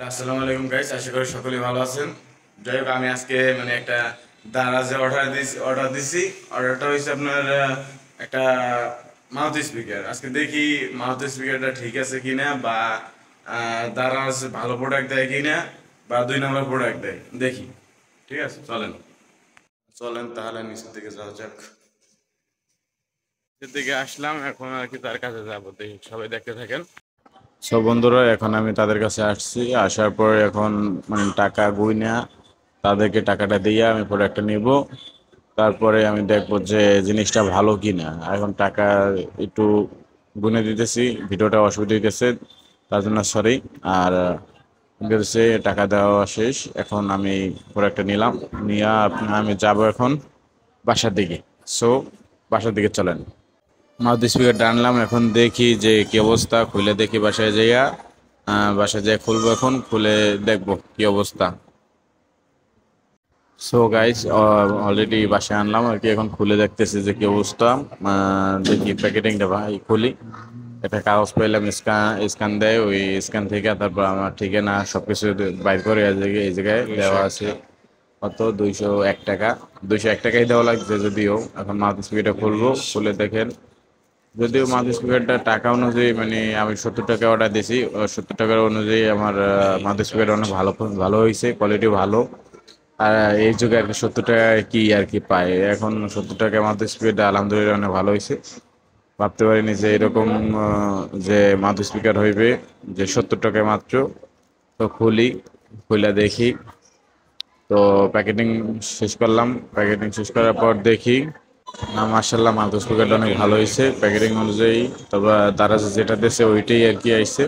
আসসালামু আলাইকুম গাইস, আশা করি সকলেই ভালো আছেন। যাই হোক, আমি আজকে একটা দারাজে অর্ডার দিছি। অর্ডারটা হয়েছে আপনার একটা মাউথ স্পিকার। আজকে দেখি মাউথ স্পিকারটা ঠিক আছে কিনা, বা দারাজ ভালো প্রোডাক্ট দেয় কিনা, বা 2 নম্বর প্রোডাক্ট দেয় দেখি। ঠিক আছে, চলেন চলেন তাহলে নিচের দিকে যাওয়া যাক। নিচের দিকে আসলাম, এখন আর কি তার কাছে যাবো, দেখি সবাই দেখতে থাকেন। সব বন্ধুরা, এখন আমি তাদের কাছে আসছি। আসার পর এখন টাকা গুইনা তাদেরকে টাকাটা দিয়ে আমি প্রোডাক্টটা নিব। তারপরে আমি দেখবো যে জিনিসটা ভালো কিনা। এখন টাকা একটু গুনে দিতেছি, ভিডিওটা অসুবিধা হইতেছে, তার জন্য সরি। আর হচ্ছে টাকা দেওয়া শেষ, এখন আমি প্রোডাক্টটা নিলাম। নিয়ে আমি যাব এখন বাসার দিকে। সো বাসার দিকে চলেন। মাউথ স্পিকারটা আনলাম, এখন দেখি যে কি অবস্থা। খুলে দেখি বাসায় যাইয়া, বাসায় যাই খুলবো, এখন খুলে দেখবো কি অবস্থা। সো গাইস, অলরেডি বাসায় আনলাম আর কি, এখন খুলে দেখতেছি যে কি অবস্থা। দেখি প্যাকেটিংটা ভাই খুলি। একটা কাগজ পাইলাম, স্ক্যান দেয়, ওই স্ক্যান থেকে তারপর আমার ঠিকানা সবকিছু বাইর করে এই জায়গায় দেওয়া আছে। কত? 201 টাকা। 201 টাকাই দেওয়া লাগছে যদিও। এখন মাউথ স্পিকারটা খুলবো, খুলে দেখেন। যদিও মাউথ স্পিকারটা টাকা অনুযায়ী আমি 70 টাকা অর্ডার দিয়েছি, 70 টাকার অনুযায়ী আমার মাউথ স্পিকার অনেক ভালো ভালো হয়েছে, কোয়ালিটি ভালো। আর এই যুগে আর কি 70 টাকা কি আর কি পায়। এখন 70 টাকা মাউথ স্পিকারটা আলহামদুলিল্লাহ অনেক ভালো হয়েছে। ভাবতে পারিনি যে এরকম যে মাউথ স্পিকার হইবে, যে 70 টাকায় মাত্র। তো খুলে দেখি। তো প্যাকেটিং শেষ করলাম। প্যাকেটিং শেষ করার পর দেখি না, মার্শাল্লাহ মাউথ স্পিকারটা অনেক ভালো হয়েছে প্যাকেটিং অনুযায়ী। তবে তারা যেটা দিয়েছে ওইটাই আর কি আইছে।